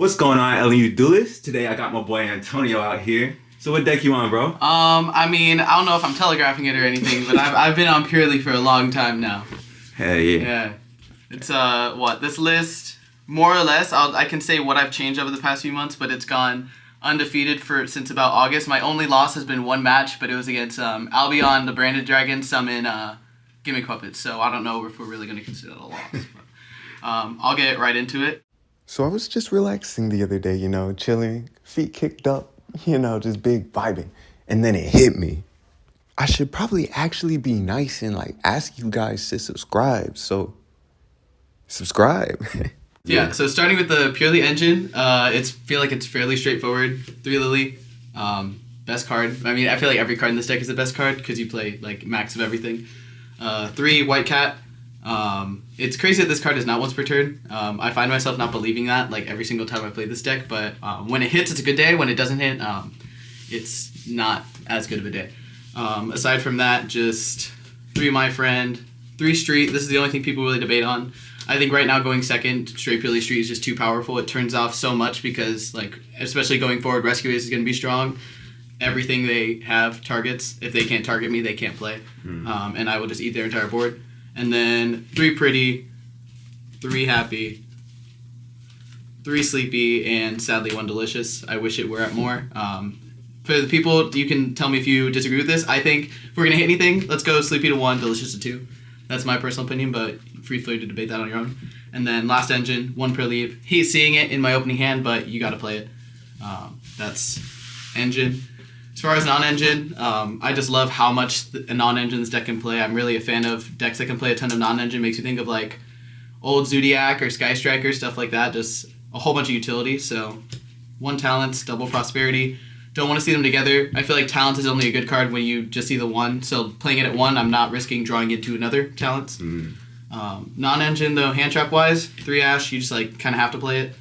What's going on, LU Duelist? Today I got my boy Antonio out here. So what deck you on, bro? I don't know if I'm telegraphing it or anything, but I've been on Purrely for a long time now. Hell yeah. Yeah. It's this list, more or less, I can say what I've changed over the past few months, but it's gone undefeated since about August. My only loss has been one match, but it was against Albion, the Branded Dragon, summon Gimmick Puppets. So I don't know if we're really gonna consider that a loss. But, I'll get right into it. So I was just relaxing the other day, chilling, feet kicked up, just big vibing. And then it hit me. I should probably actually be nice and ask you guys to subscribe. So subscribe. Yeah, so starting with the Purrely engine, feel like it's fairly straightforward. 3 Lily, best card. I mean, I feel like every card in this deck is the best card because you play max of everything. 3 White Cat. It's crazy that this card is not once per turn. I find myself not believing that every single time I play this deck, but when it hits, it's a good day. When it doesn't hit, it's not as good of a day. Aside from that, just 3 My Friend, 3 Street. This is the only thing people really debate on. I think right now going second, straight Purrely Street is just too powerful. It turns off so much because, especially going forward, Rescue Ace is going to be strong. Everything they have targets. If they can't target me, they can't play. And I will just eat their entire board. And then 3 Pretty, 3 Happy, 3 Sleepy, and sadly 1 Delicious. I wish it were at more. For the people, you can tell me if you disagree with this. I think if we're going to hit anything, let's go Sleepy to 1, Delicious to 2. That's my personal opinion, but free to debate that on your own. And then last engine, 1 Purrely. Hate seeing it in my opening hand, but you got to play it. That's engine. As far as non-engine, I just love how much a non-engine this deck can play. I'm really a fan of decks that can play a ton of non-engine. Makes me think of old Zodiac or Sky Striker, stuff like that. Just a whole bunch of utility. So 1 Talents, double Prosperity. Don't want to see them together. I feel like Talents is only a good card when you just see the one. So playing it at 1, I'm not risking drawing into another Talents. Non-engine though, hand trap wise, 3 Ash, you just kind of have to play it.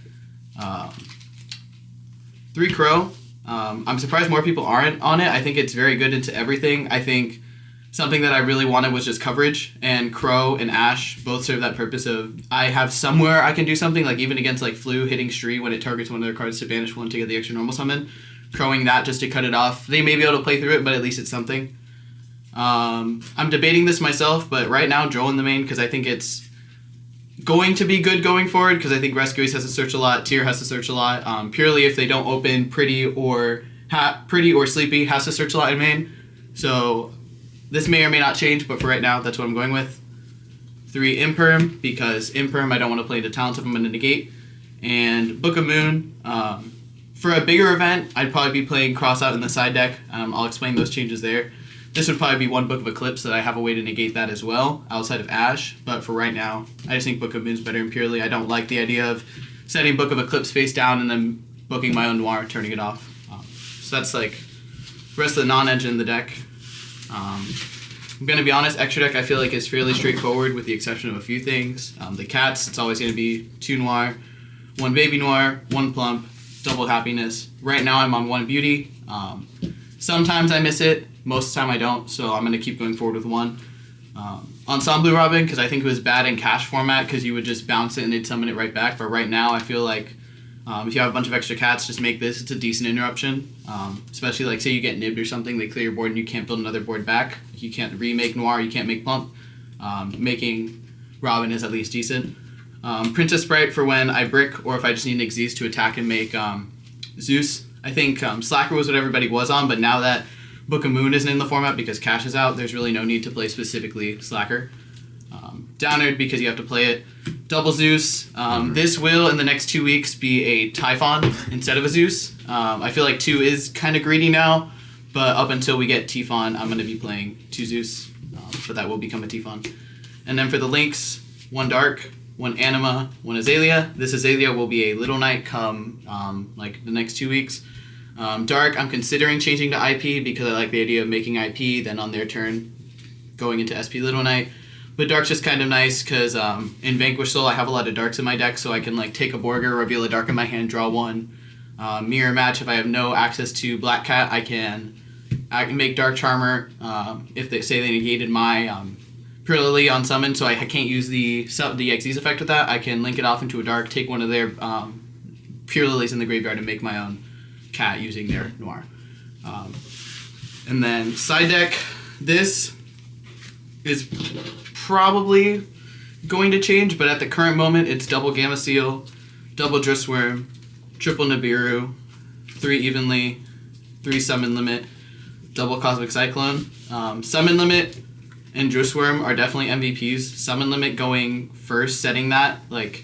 3 Crow. I'm surprised more people aren't on it. I think it's very good into everything. I think something that I really wanted was just coverage, and Crow and Ash both serve that purpose of I have somewhere I can do something, even against Flu, hitting Stree when it targets one of their cards to banish 1 to get the extra normal summon. Crowing that just to cut it off. They may be able to play through it, but at least it's something. I'm debating this myself, but right now Joel in the main because I think it's going to be good going forward because I think Rescue Ace has to search a lot, Tier has to search a lot. Purely if they don't open Pretty or Sleepy has to search a lot in main. So this may or may not change, but for right now, that's what I'm going with. 3 Imperm because Imperm I don't want to play the talents if I'm going to negate. And Book of Moon. For a bigger event, I'd probably be playing Cross Out in the side deck. I'll explain those changes there. This would probably be 1 Book of Eclipse that I have a way to negate that as well, outside of Ash. But for right now, I just think Book of Moon's better in Purely. I don't like the idea of setting Book of Eclipse face down and then booking my own Noir, turning it off. So that's the rest of the non-engine in the deck. I'm going to be honest, extra deck I feel like is fairly straightforward with the exception of a few things. The cats, it's always going to be 2 Noir, 1 Baby Noir, 1 Plump, double Happiness. Right now I'm on 1 Beauty. Sometimes I miss it. Most of the time I don't, so I'm going to keep going forward with 1. Ensemble Robin, because I think it was bad in cash format because you would just bounce it and they'd summon it right back. But right now I feel like if you have a bunch of extra cats, just make this. It's a decent interruption. Especially say you get nibbed or something, they clear your board and you can't build another board back. You can't remake Noir, you can't make Plump. Making Robin is at least decent. Princess Sprite for when I brick or if I just need an Xyz to attack and make Zeus. I think Slacker was what everybody was on, but now that Book of Moon isn't in the format because Cash is out, there's really no need to play specifically Slacker. Downerd because you have to play it. Double Zeus. This will, in the next 2 weeks, be a Typhon instead of a Zeus. I feel like 2 is kind of greedy now, but up until we get Typhon, I'm going to be playing 2 Zeus, but that will become a Typhon. And then for the links, 1 Dark, 1 Anima, 1 Azalea. This Azalea will be a Little Knight come the next 2 weeks. Dark, I'm considering changing to IP because I like the idea of making IP, then on their turn going into SP Little Knight. But Dark's just kind of nice because in Vanquish Soul I have a lot of Darks in my deck, so I can take a Borger, reveal a Dark in my hand, draw 1. Mirror Match, if I have no access to Black Cat, I can make Dark Charmer. If they say they negated my Purrely on summon, so I can't use the Xyz effect with that. I can link it off into a Dark, take one of their Purrely's in the graveyard and make my own cat using their Noir. And then side deck, this is probably going to change, but at the current moment, it's double Gamma Seal, double Drissworm, triple Nibiru, 3 Evenly, 3 Summon Limit, double Cosmic Cyclone. Summon Limit and Drissworm are definitely MVPs. Summon Limit going first, setting that, like,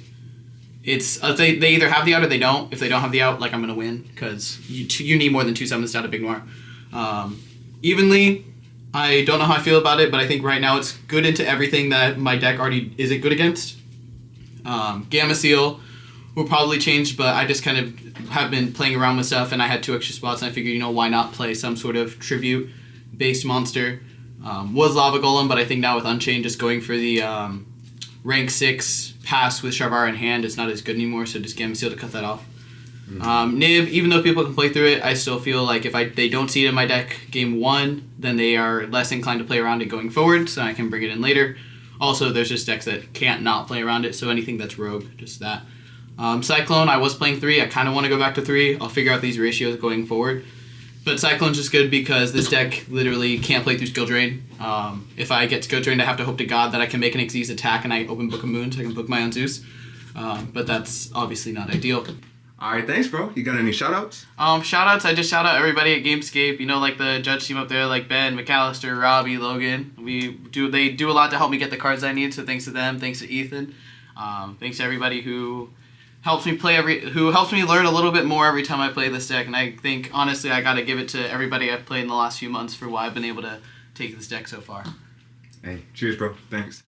it's they either have the out or they don't. If they don't have the out, like, I'm going to win, because you need more than 2 summons to out a Big Noir. Evenly, I don't know how I feel about it, but I think right now it's good into everything that my deck already isn't good against. Gamma Seal will probably change, but I just kind of have been playing around with stuff, and I had 2 extra spots, and I figured, why not play some sort of tribute-based monster. Was Lava Golem, but I think now with Unchained, just going for the rank 6 pass with Sharvara in hand, it's not as good anymore, so just Gamma Seal to cut that off. Nib, even though people can play through it, I still feel like if they don't see it in my deck game 1, then they are less inclined to play around it going forward, so I can bring it in later. Also, there's just decks that can't not play around it, so anything that's rogue, just that. Cyclone, I was playing 3. I kind of want to go back to 3. I'll figure out these ratios going forward. But Cyclone's just good because this deck literally can't play through Skill Drain. If I get Skill Drained, I have to hope to God that I can make an Xyz attack and I open Book of Moon so I can book my own Zeus. But that's obviously not ideal. All right, thanks, bro. You got any shout-outs? Shout-outs, I just shout out everybody at Gamescape. Like the judge team up there, like Ben, McAllister, Robbie, Logan. They do a lot to help me get the cards I need, so thanks to them. Thanks to Ethan. Thanks to everybody who helps me learn a little bit more every time I play this deck. And I think, honestly, I got to give it to everybody I've played in the last few months for why I've been able to take this deck so far. Hey, cheers, bro. Thanks.